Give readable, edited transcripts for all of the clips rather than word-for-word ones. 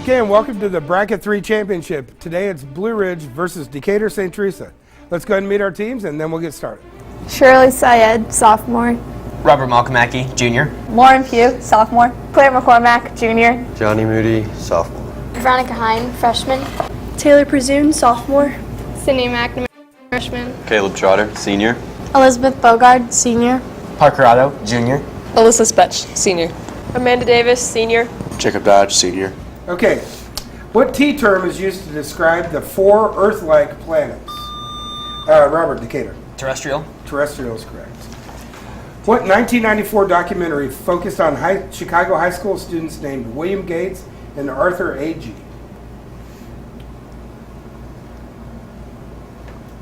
Okay, and welcome to the Bracket 3 Championship. Today it's Blue Ridge versus Decatur St. Teresa. Let's go ahead and meet our teams, and then we'll get started. Shirley Syed, sophomore. Robert Malkamaki, junior. Lauren Pugh, sophomore. Claire McCormack, junior. Johnny Moody, sophomore. Veronica Hine, freshman. Taylor Presume, sophomore. Sydney McNamara, freshman. Caleb Trotter, senior. Elizabeth Bogard, senior. Parker Otto, junior. Alyssa Spetch, senior. Amanda Davis, senior. Jacob Dodge, senior. Okay, what T term is used to describe the four Earth-like planets? Robert, Decatur. Terrestrial. Terrestrial is correct. What 1994 documentary focused on Chicago high school students named William Gates and Arthur Agee?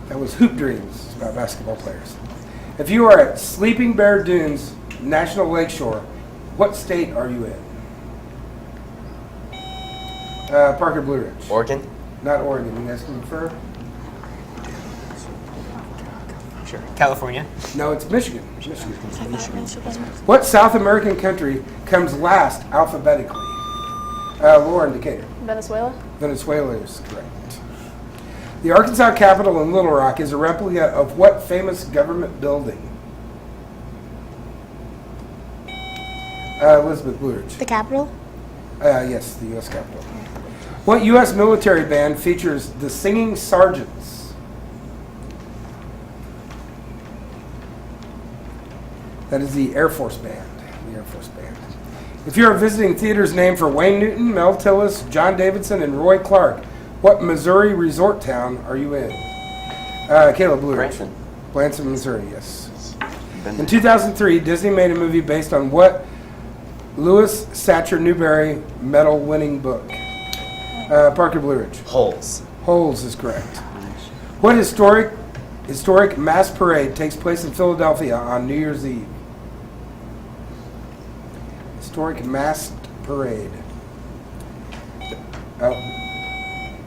That was Hoop Dreams. It's about basketball players. If you are at Sleeping Bear Dunes National Lakeshore, what state are you in? Parker, Blue Ridge. Oregon. Not Oregon. You guys can confer? Sure. California. No, it's Michigan. What South American country comes last alphabetically? Lauren, Decatur. Venezuela. Venezuela is correct. The Arkansas Capitol in Little Rock is a replica of what famous government building? Elizabeth, Blue Ridge. The Capitol. Yes, the U.S. Capitol. What U.S. military band features the Singing Sergeants? That is the Air Force Band. The Air Force Band. If you're a visiting theater's name for Wayne Newton, Mel Tillis, John Davidson, and Roy Clark, what Missouri resort town are you in? Caleb, Blue Ridge. Branson, Missouri, yes. In 2003, Disney made a movie based on what Lewis Satcher Newberry medal-winning book? Parker, Blue Ridge. Holes. Holes is correct. What historic mass parade takes place in Philadelphia on New Year's Eve? Historic mass parade.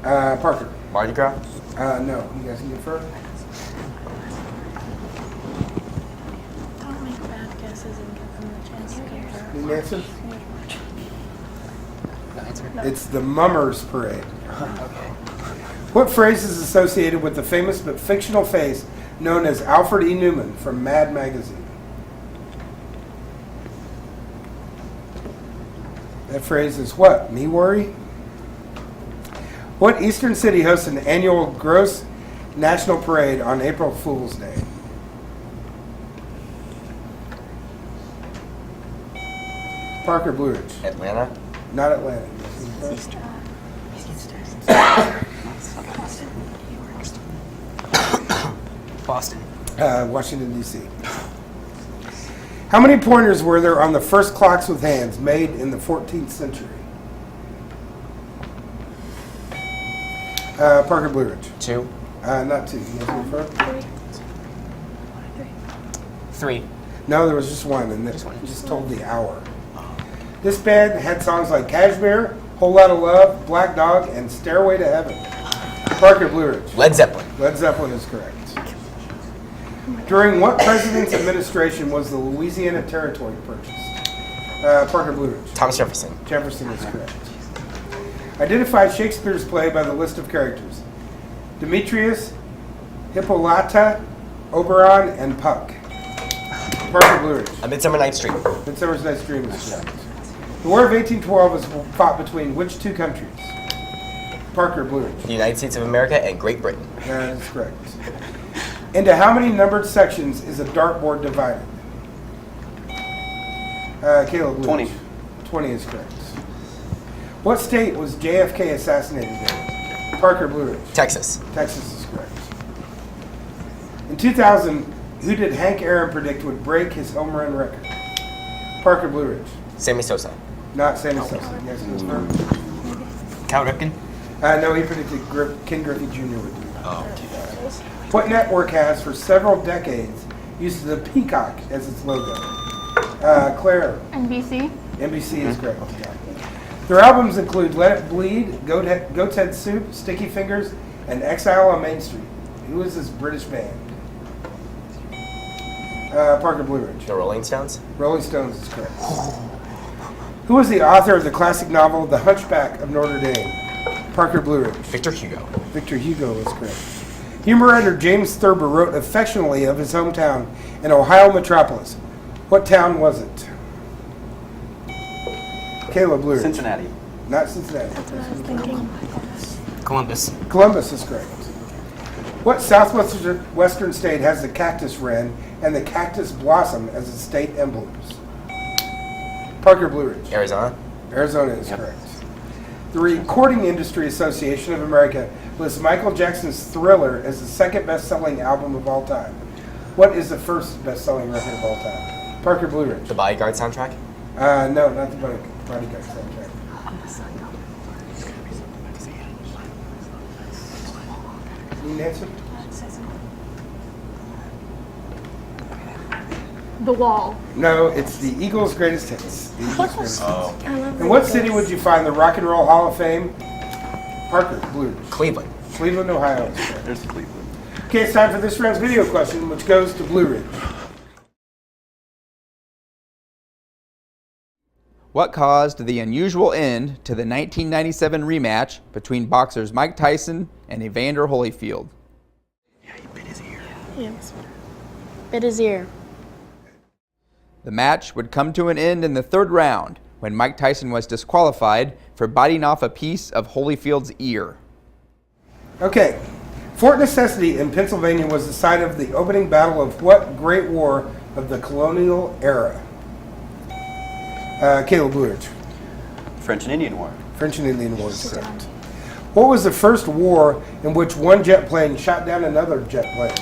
Parker. Mardi Gras. No. You guys can confer? Don't make bad guesses and give them the chance to confirm. Any answer? It's the Mummers Parade. What phrase is associated with the famous but fictional face known as Alfred E. Newman from Mad Magazine? That phrase is what? Me worry? What eastern city hosts an annual gross national parade on April Fool's Day? Parker, Blue Ridge. Atlanta. Not Atlanta. Boston. Washington, D.C. How many pointers were there on the first clocks with hands made in the 14th century? Parker, Blue Ridge. 2. Not 2. You guys refer? 3. No, there was just one, and it just told the hour. This band had songs like Kashmir, Whole Lotta Love, Black Dog, and Stairway to Heaven. Parker, Blue Ridge. Led Zeppelin. Led Zeppelin is correct. During what president's administration was the Louisiana Territory purchased? Parker, Blue Ridge. Thomas Jefferson. Jefferson is correct. Identify Shakespeare's play by the list of characters. Demetrius, Hippolyta, Oberon, and Puck. Parker, Blue Ridge. A Midsummer Night's Dream. Midsummer Night's Dream is correct. The War of 1812 was fought between which two countries? Parker, Blue Ridge. The United States of America and Great Britain. That is correct. Into how many numbered sections is a dartboard divided? Caleb, Blue 20. Ridge. 20 is correct. What state was JFK assassinated in? Parker, Blue Ridge. Texas. Texas is correct. In 2000, who did Hank Aaron predict would break his home run record? Parker, Blue Ridge. Sammy Sosa. Not Sammy Sosa. Yes, confirm. Cal Ripken. No, he predicted Ken Griffey Jr. would do it. What network has, for several decades, used the peacock as its logo? Claire. NBC. NBC is correct. Their albums include Let It Bleed, Goat's Head Soup, Sticky Fingers, and Exile on Main Street. Who is this British band? Parker, Blue Ridge. The Rolling Stones. Rolling Stones is correct. Who was the author of the classic novel The Hunchback of Notre Dame? Parker Blue Ridge. Victor Hugo. Victor Hugo is correct. Humor writer James Thurber wrote affectionately of his hometown in Ohio metropolis. What town was it? Caleb Blue Ridge. Cincinnati. Not Cincinnati. That's what I was thinking. Columbus. Columbus is correct. What southwestern state has the cactus wren and the cactus blossom as its state emblems? Parker Blue Ridge. Arizona. Arizona is correct. The Recording Industry Association of America lists Michael Jackson's Thriller as the second best-selling album of all time. What is the first best-selling record of all time? Parker Blue Ridge. The Bodyguard soundtrack. No, not the Bodyguard soundtrack. Need an answer? The Wall. No, it's the Eagles' greatest hits. The Eagles' greatest hits. Oh. I love In what city would you find the Rock and Roll Hall of Fame? Parker Blue Ridge. Cleveland. Cleveland, Ohio. is correct. There's Cleveland. Okay, it's time for this round's video question, which goes to Blue Ridge. What caused the unusual end to the 1997 rematch between boxers Mike Tyson and Evander Holyfield? Yes. Bit his ear. The match would come to an end in the third round when Mike Tyson was disqualified for biting off a piece of Holyfield's ear. Okay, Fort Necessity in Pennsylvania was the site of the opening battle of what great war of the colonial era? Caleb Blue Ridge. French and Indian War. French and Indian War is correct. What was the first war in which one jet plane shot down another jet plane?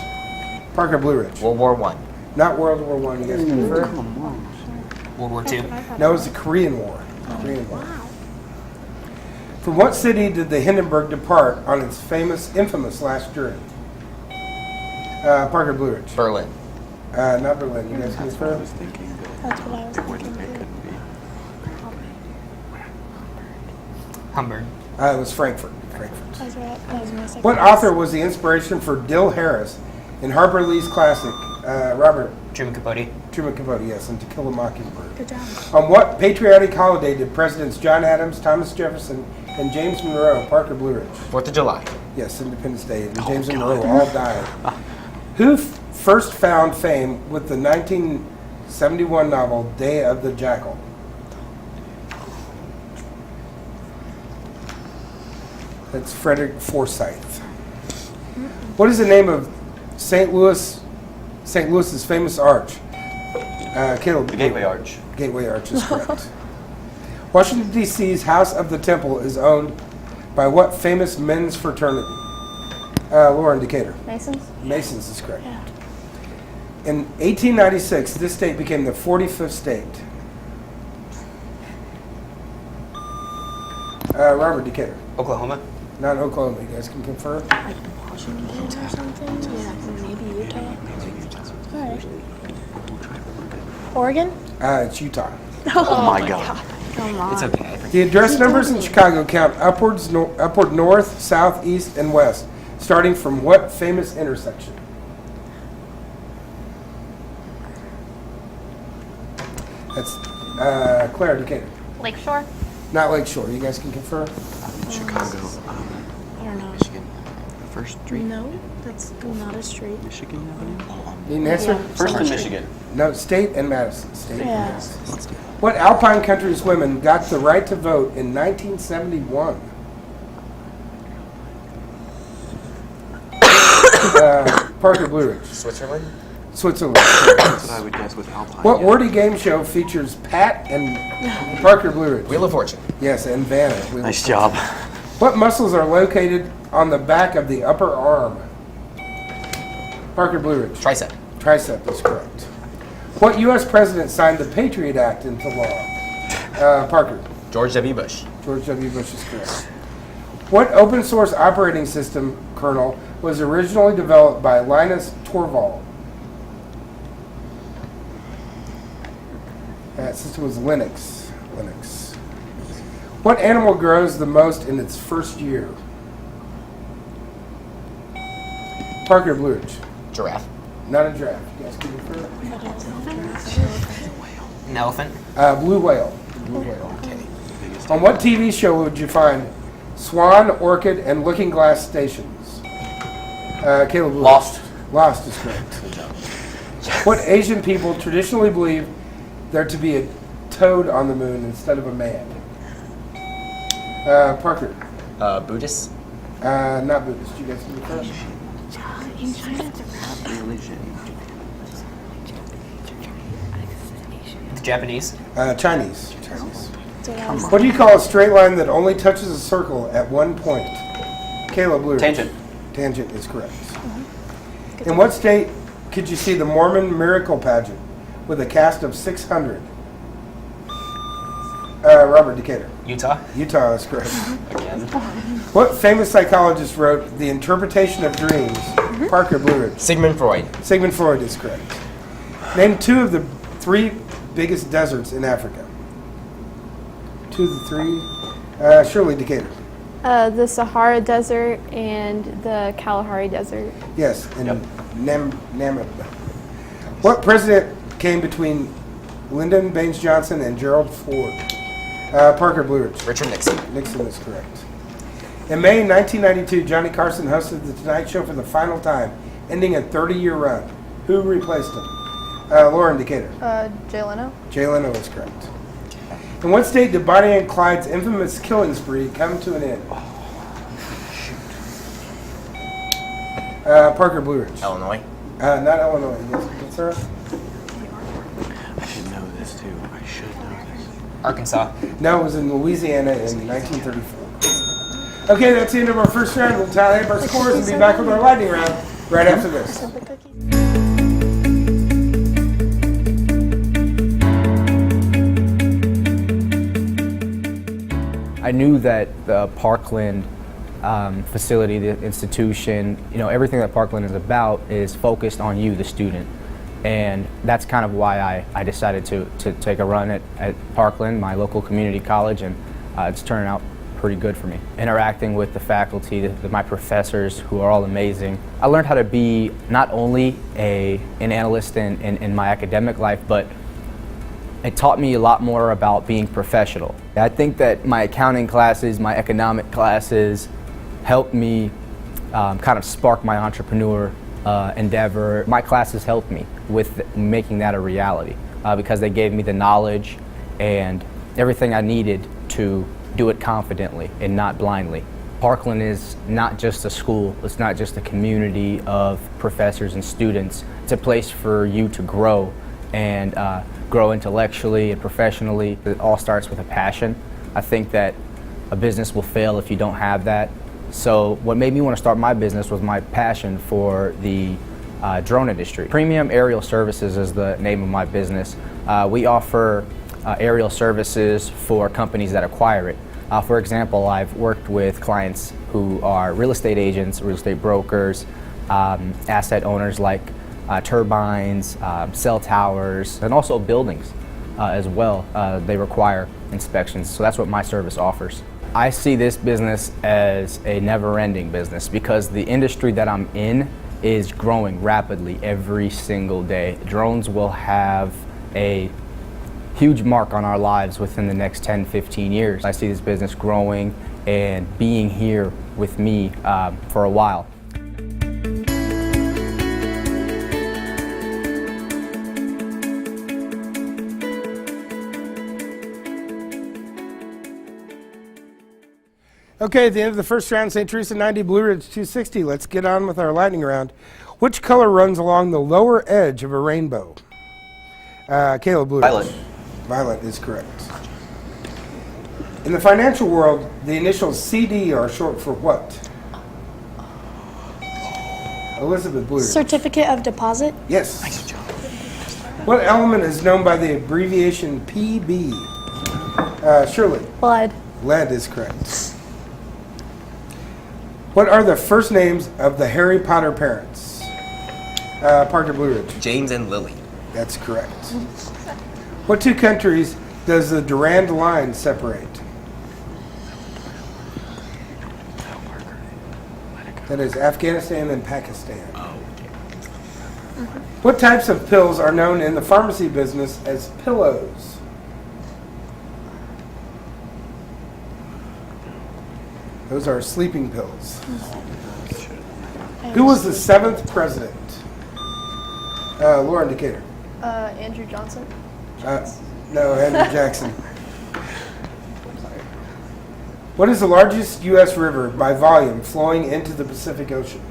Parker Blue Ridge. World War I. Not World War One. You guys prefer? World War II. No, it was the Korean War. Korean War. From what city did the Hindenburg depart on its infamous last journey? Parker Blue Ridge. Berlin. Not Berlin. You guys prefer? That's what I was thinking. Hamburg. It was Frankfurt. That's right. That was my second. What author was the inspiration for Dill Harris in Harper Lee's classic, Robert Truman Capote. Truman Capote, yes, and To Kill a Mockingbird? Good job. On what patriotic holiday did Presidents John Adams, Thomas Jefferson, and James Monroe, Parker Blue Ridge? 4th of July. Yes, Independence Day, and James Monroe all died. Who first found fame with the 1971 novel Day of the Jackal? That's Frederick Forsyth. What is the name of St. Louis's famous arch? Caleb. The Gateway Arch. Gateway Arch is correct. Washington, D.C.'s House of the Temple is owned by what famous men's fraternity? Lauren, Decatur. Masons? Masons is correct. Yeah. In 1896, this state became the 45th state. Robert, Decatur. Oklahoma. Not Oklahoma. You guys can confirm? Like Washington or something? Yeah, maybe Utah. All right. Oregon? It's Utah. Oh my God. Come on. It's okay. The address numbers in Chicago count upward north, south, east, and west, starting from what famous intersection? That's Claire, Decatur. Lakeshore? Not Lakeshore. You guys can confirm? Chicago. I don't know. Michigan. First Street. No, that's not a street. Michigan Avenue. Need an answer? Yeah. First in Michigan. No, State and Madison. State and Yeah. Madison. What Alpine country's women got the right to vote in 1971? Parker Blue Ridge. Switzerland. Switzerland. That's what I would guess with Alpine. What yeah. wordy game show features Pat and Parker Blue Ridge? Wheel of Fortune. Yes, and Vanna. Nice job. What muscles are located on the back of the upper arm? Parker Blue Ridge. Tricep. Tricep is correct. What U.S. president signed the Patriot Act into law? Parker. George W. Bush. George W. Bush is correct. What open source operating system kernel was originally developed by Linus Torvald? That system was Linux. What animal grows the most in its first year? Parker Blue Ridge. Giraffe. Not a giraffe. You guys can confirm? An elephant. Blue whale. On what TV show would you find Swan, Orchid, and Looking Glass stations? Caleb Lewis. Lost. Lost is correct. What Asian people traditionally believe there to be a toad on the moon instead of a man? Parker. Buddhist. Not Buddhist. You guys can be first. Japanese. Chinese. Chinese. What do you call a straight line that only touches a circle at one point? Caleb Lewis. Tangent. Tangent is correct. In what state could you see the Mormon Miracle Pageant with a cast of 600? Robert Decatur. Utah. Utah is correct. Again. What famous psychologist wrote The Interpretation of Dreams? Parker Blue. Sigmund Freud. Sigmund Freud is correct. Name two of the three biggest deserts in Africa. Two of the three. Shirley Decatur. The Sahara Desert and the Kalahari Desert. Yes, and Namib. What president came between Lyndon Baines Johnson and Gerald Ford? Parker Blue. Richard Nixon. Nixon is correct. In May 1992, Johnny Carson hosted The Tonight Show for the final time, ending a 30-year run. Who replaced him? Lauren Decatur. Jay Leno. Jay Leno is correct. In what state did Bonnie and Clyde's infamous killing spree come to an end? Parker Blue Ridge. Illinois. Not Illinois. Yes, Sarah? I should know this too. I should know this. Arkansas. No, it was in Louisiana in 1934. Okay, that's the end of our first round. We'll tally up our scores and be back with our lightning round right after this. I knew that the Parkland facility, the institution, everything that Parkland is about is focused on you, the student. And that's kind of why I decided to take a run at Parkland, my local community college, and it's turning out pretty good for me. Interacting with the faculty, my professors, who are all amazing. I learned how to be not only an analyst in my academic life, but it taught me a lot more about being professional. I think that my accounting classes, my economic classes, helped me kind of spark my entrepreneur endeavor. My classes helped me with making that a reality because they gave me the knowledge and everything I needed to do it confidently and not blindly. Parkland is not just a school, it's not just a community of professors and students. It's a place for you to grow and grow intellectually and professionally. It all starts with a passion. I think that a business will fail if you don't have that. So what made me want to start my business was my passion for the drone industry. Premium Aerial Services is the name of my business. We offer aerial services for companies that acquire it. For example, I've worked with clients who are real estate agents, real estate brokers, asset owners like turbines, cell towers, and also buildings as well. They require inspections, so that's what my service offers. I see this business as a never-ending business because the industry that I'm in is growing rapidly every single day. Drones will have a huge mark on our lives within the next 10, 15 years. I see this business growing and being here with me for a while. Okay, at the end of the first round, St. Teresa 90, Blue Ridge 260. Let's get on with our lightning round. Which color runs along the lower edge of a rainbow? Caleb Blue Ridge. Violet. Violet is correct. In the financial world, the initials CD are short for what? Elizabeth Blue Ridge. Certificate of deposit. Yes. Nice job. What element is known by the abbreviation PB? Shirley. Blood. Lead is correct. What are the first names of the Harry Potter parents? Parker Blue Ridge. James and Lily. That's correct. What two countries does the Durand Line separate? That is Afghanistan and Pakistan. What types of pills are known in the pharmacy business as pillows? Those are sleeping pills. Who was the 7th president? Lauren Decatur. Andrew Johnson. No, Andrew Jackson. What is the largest U.S. river by volume flowing into the Pacific Ocean?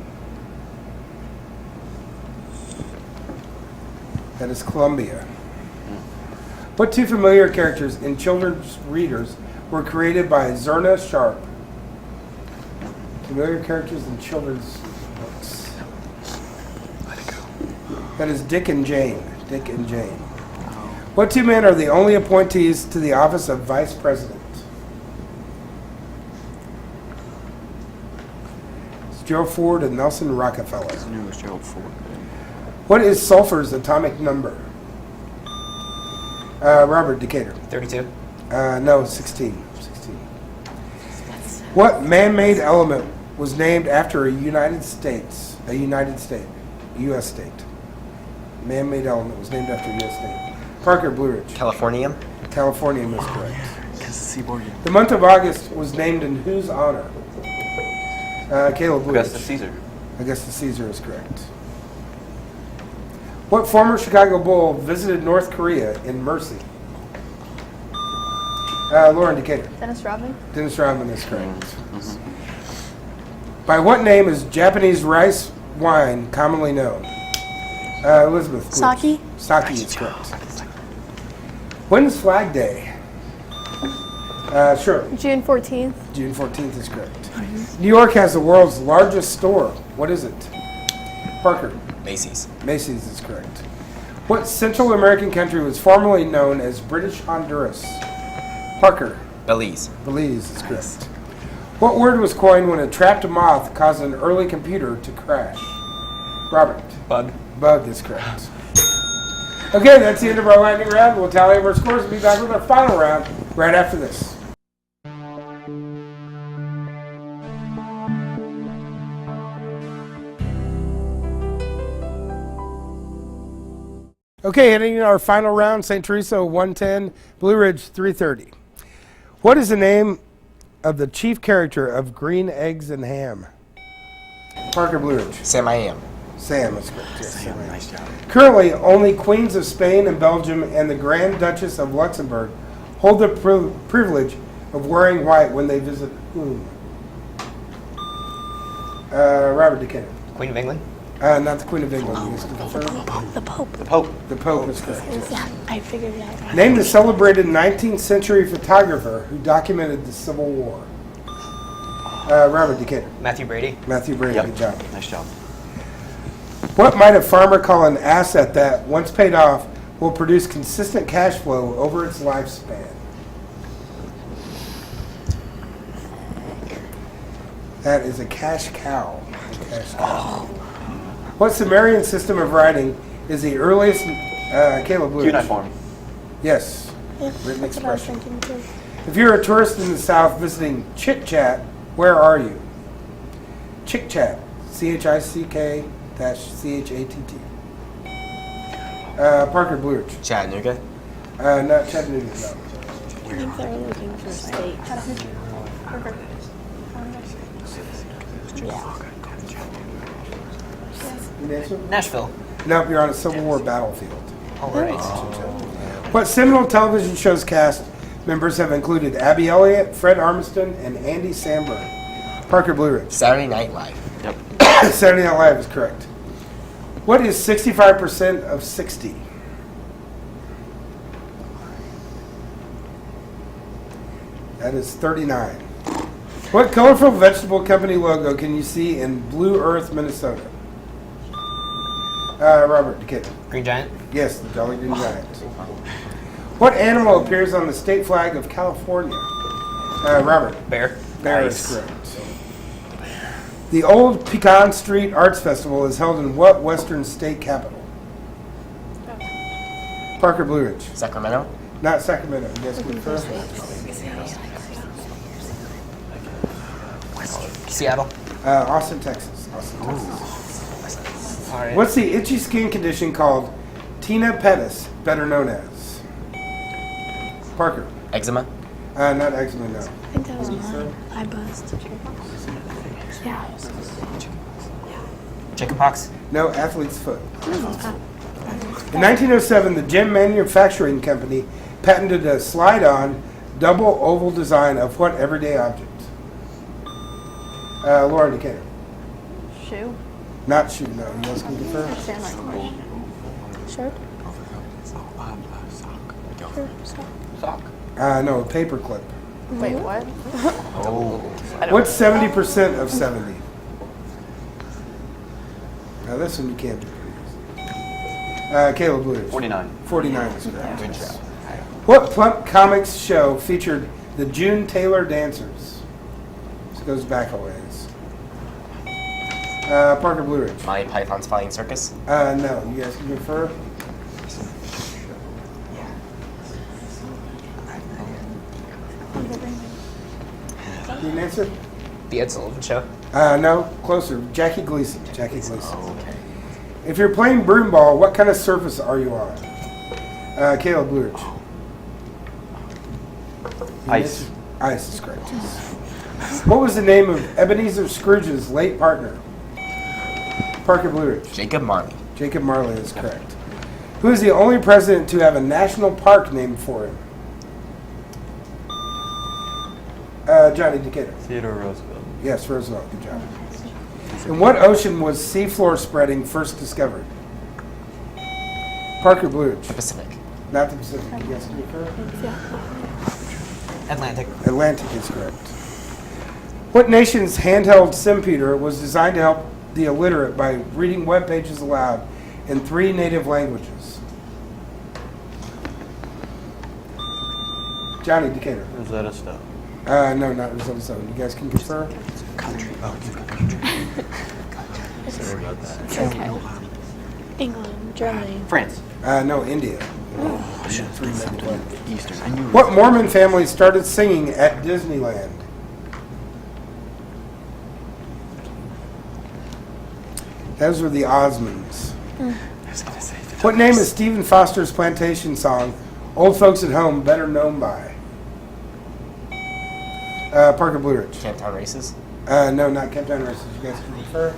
That is Columbia. What two familiar characters in children's readers were created by Zerna Sharp? Familiar characters in children's books. That is Dick and Jane. Dick and Jane. What two men are the only appointees to the office of Vice President? It's Gerald Ford and Nelson Rockefeller. I knew it was Gerald Ford. What is sulfur's atomic number? Robert Decatur. 32. No, 16. 16. What man-made element was named after a United States? A U.S. state. Man-made element was named after a U.S. state. Parker Blue Ridge. Californium. Californium is correct. Because the seaboard. The month of August was named in whose honor? Caleb Blue Ridge. Augustus Caesar. Augustus Caesar is correct. What former Chicago Bull visited North Korea in mercy? Lauren Decatur. Dennis Rodman. Dennis Rodman is correct. By what name is Japanese rice wine commonly known? Elizabeth. please. Sake. Sake is correct. When's Flag Day? Sure. June 14th. June 14th is correct. New York has the world's largest store. What is it? Parker. Macy's. Macy's is correct. What Central American country was formerly known as British Honduras? Parker. Belize. Belize is correct. What word was coined when a trapped moth caused an early computer to crash? Robert. Bug. Bug is correct. Okay, that's the end of our lightning round. We'll tally up our scores and be back with our final round right after this. Okay, heading into our final round, St. Teresa 110, Blue Ridge 330. What is the name of the chief character of Green Eggs and Ham? Parker Blue Ridge. Sam I Am. Sam is correct. Yes, Sam, Sam I Am. nice job. Currently, only Queens of Spain and Belgium and the Grand Duchess of Luxembourg hold the privilege of wearing white when they visit whom? Robert Decatur. Queen of England. Not the Queen of England. You guys can confirm? The Pope. The Pope. The Pope is correct. Yeah, I figured it out. Name the celebrated 19th century photographer who documented the Civil War. Robert Decatur. Matthew Brady. Matthew Brady, Yep. good job. Nice job. What might a farmer call an asset that, once paid off, will produce consistent cash flow over its lifespan? That is a cash cow. A cash cow. What Sumerian system of writing is the earliest? Caleb Blue. Cuneiform. Yes. Yeah, Written that's what I was expression. thinking too. If you're a tourist in the South visiting Chit Chat, where are you? Chick Chat. CHICK-CHATT. Parker Blue Ridge. Chattanooga. Not Chattanooga, no. I think they're looking for state. Good answer? Nashville. Nope, you're on a Civil War battlefield. All right. What seminal television shows cast members have included Abby Elliott, Fred Armisen, and Andy Samberg? Parker Blue Ridge. Saturday Night Live. Yep. Saturday Night Live is correct. What is 65% of 60? That is 39. What colorful vegetable company logo can you see in Blue Earth, Minnesota? Robert Decatur. Green Giant. Yes, the Jolly Green Giant. What animal appears on the state flag of California? Robert. Bear. Bear is correct. The Old Pecan Street Arts Festival is held in what western state capital? Parker Blue Ridge. Sacramento. Not Sacramento. You guys can confirm? Seattle. Austin, Texas. Austin, Texas. All right. What's the itchy skin condition called Tina pedis, better known as? Parker. Eczema. Not eczema, no. I think that I buzzed. Chickenpox. No, athlete's foot. In 1907, the Gem Manufacturing Company patented a slide-on double oval design of what everyday object? Laura Decatur. Shoe. Not shoe, no. You guys can confirm? Shirt? Sock. No, a paper clip. Wait, what? What's 70% of 70? Now this one you can't do pretty easy. Caleb Blues. 49. 49 is correct. Good job. What Plump Comics show featured the June Taylor Dancers? This goes back a ways. Parker Blue Ridge. Monty Python's Flying Circus. No, you guys can confer. Need an answer? The Ed Sullivan Show. No, closer. Jackie Gleason. Jackie Gleason. Okay. If you're playing broomball, what kind of surface are you on? Caleb Blue Ridge. Ice. Ice is correct. What was the name of Ebenezer Scrooge's late partner? Parker Blue Ridge. Jacob Marley. Jacob Marley is correct. Who is the only president to have a national park named for him? Johnny Decatur. Theodore Roosevelt. Yes, Roosevelt. Good job. In what ocean was seafloor spreading first discovered? Parker Blue Ridge. The Pacific. Not the Pacific. You guys can confirm? Atlantic. Atlantic is correct. What nation's handheld simpeter was designed to help the illiterate by reading web pages aloud in 3 native languages? Johnny Decatur. Rosetta Stone. No, not Rosetta Stone. You guys can confirm? Country. Oh, it's a country. Sorry about that. Okay. England, Germany. France. No, India. Eastern. I knew. What Mormon family started singing at Disneyland? Those were the Osmonds. I was gonna say. What name is Stephen Foster's plantation song, Old Folks at Home, better known by? Parker Blue Ridge. Camptown Races. No, not Camptown Races. You guys can refer.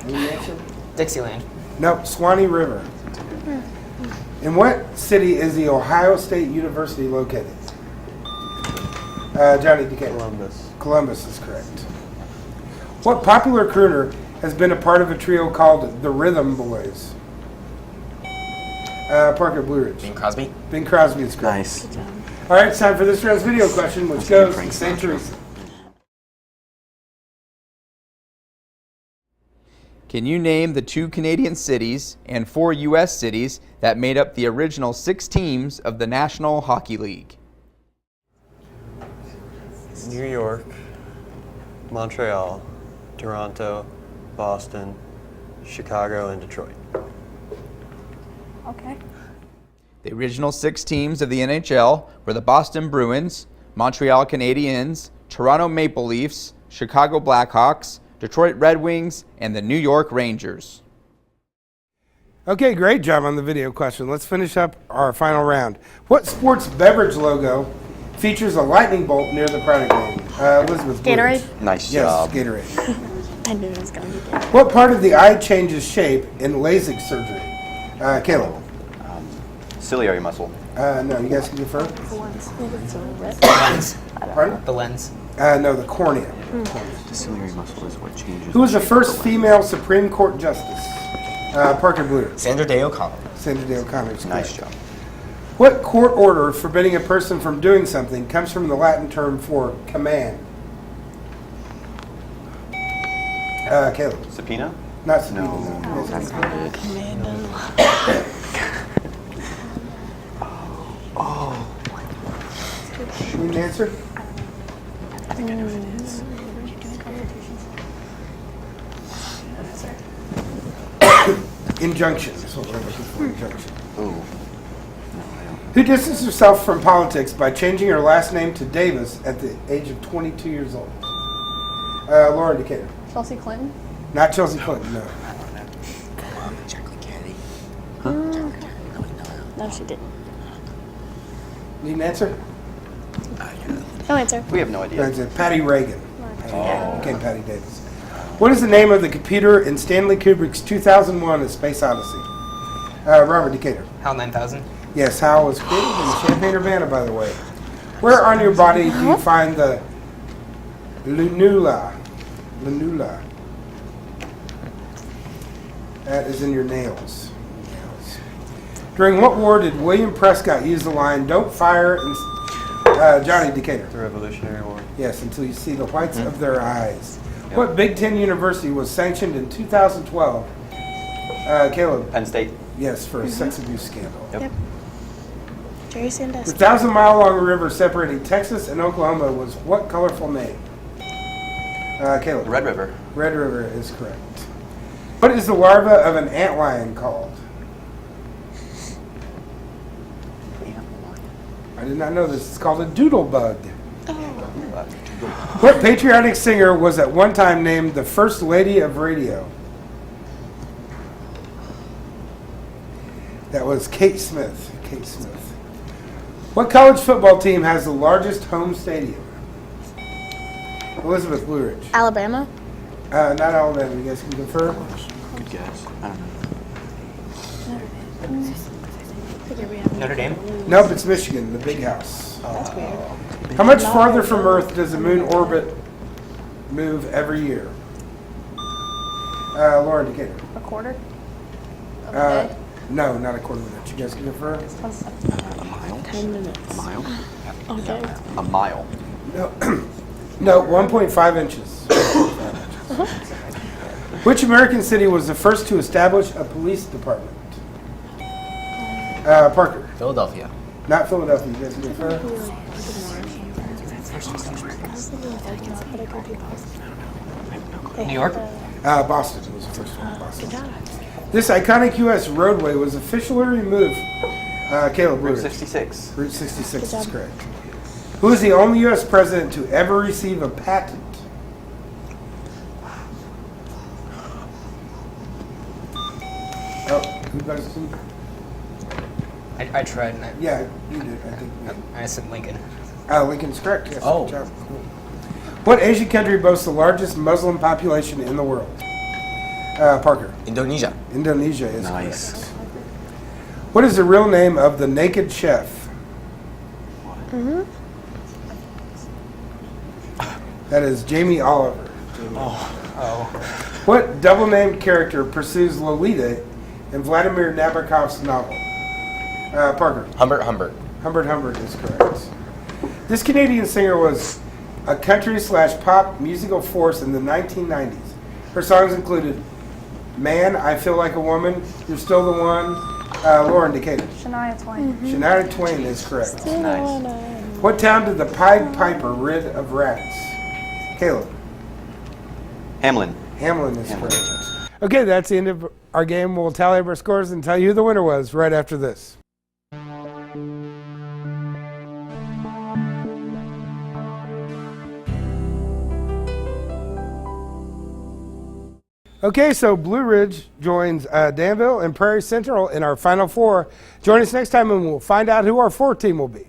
Any answer? Dixieland. Nope, Swanee River. In what city is the Ohio State University located? Johnny Decatur. Columbus. Columbus is correct. What popular crooner has been a part of a trio called the Rhythm Boys? Parker Blue Ridge. Bing Crosby. Bing Crosby is correct. Nice. All right, it's time for this round's video question, which goes to St. Teresa. Can you name the 2 Canadian cities and 4 U.S. cities that made up the original 6 teams of the National Hockey League? New York, Montreal, Toronto, Boston, Chicago, and Detroit. Okay. The original 6 teams of the NHL were the Boston Bruins, Montreal Canadiens, Toronto Maple Leafs, Chicago Blackhawks, Detroit Red Wings, and the New York Rangers. Okay, great job on the video question. Let's finish up our final round. What sports beverage logo features a lightning bolt near the product name? Elizabeth. Gatorade? Blues. Nice Yes, job. Gatorade. I knew it was going to be good. What part of the eye changes shape in LASIK surgery? Caleb. Ciliary muscle. No, you guys can confirm? Lens. Pardon? The lens. No, the cornea. The ciliary muscle is what changes. Who was the first female Supreme Court justice? Parker Blue. Sandra Day O'Connor. Sandra Day O'Connor is Nice correct. job. What court order forbidding a person from doing something comes from the Latin term for command? Caleb. Subpoena? Not subpoena. No. You guys can confirm? Need an answer? Injunction is what we're looking for. Injunction. Ooh. No, I don't. Who distanced herself from politics by changing her last name to Davis at the age of 22 years old? Laura Decatur. Chelsea Clinton. Not Chelsea Clinton, no. Jacqueline Kennedy. No, she didn't. Need an answer? No answer. We have no idea. It's Patty Reagan. Became Patty Davis. What is the name of the computer in Stanley Kubrick's 2001: A Space Odyssey? Robert Decatur. HAL 9000. Yes, HAL was created in Champaign-Urbana, by the way. Where on your body do you find the lunula? Lunula. That is in your nails. During what war did William Prescott use the line, "Don't fire," and Johnny Decatur? The Revolutionary War. Yes, until you see the whites of their eyes. What Big Ten university was sanctioned in 2012? Caleb. Penn State. Yes, for a sex abuse scandal. Yep. Teresa and The Dustin. 1,000-mile-long river separating Texas and Oklahoma was what colorful name? Caleb. Red River. Red River is correct. What is the larva of an antlion called? I did not know this. It's called a doodle bug. What patriotic singer was at one time named the First Lady of Radio? That was Kate Smith. Kate Smith. What college football team has the largest home stadium? Elizabeth Blue Ridge. Alabama. Not Alabama. You guys can confirm? Good guess. I don't know. Notre Dame. Nope, it's Michigan, the big house. That's weird. How much farther from Earth does the moon orbit move every year? Lauren Decatur. A quarter? No, not a quarter minute. You guys can confirm? A mile? 10 minutes. A mile? Okay. A mile. No, no, 1.5 inches. Which American city was the first to establish a police department? Parker. Philadelphia. Not Philadelphia. You guys can confirm? New York. Boston was the first one. Boston. This iconic U.S. roadway was officially removed. Caleb Blue Route Ridge. 66. Route 66 is correct. Who is the only U.S. president to ever receive a patent? Oh, who got it? I tried and Yeah, you did. I think. I said Lincoln. Lincoln's correct. Yes. Oh. Good job. Cool. What Asian country boasts the largest Muslim population in the world? Parker. Indonesia. Indonesia is Nice. correct. What is the real name of the naked chef? That is Jamie Oliver. Oh. What double-named character pursues Lolita in Vladimir Nabokov's novel? Parker. Humbert. Humbert is correct. This Canadian singer was a country/pop musical force in the 1990s. Her songs included "Man, I Feel Like a Woman," "You're Still the One," Lauren Decatur. Shania Twain. Shania Twain is correct. Nice. What town did the Pied Piper rid of rats? Caleb. Hamlin. Hamlin is correct. Okay, that's the end of our game. We'll tally up our scores and tell you who the winner was right after this. Okay, so Blue Ridge joins Danville and Prairie Central in our Final Four. Join us next time and we'll find out who our fourth team will be.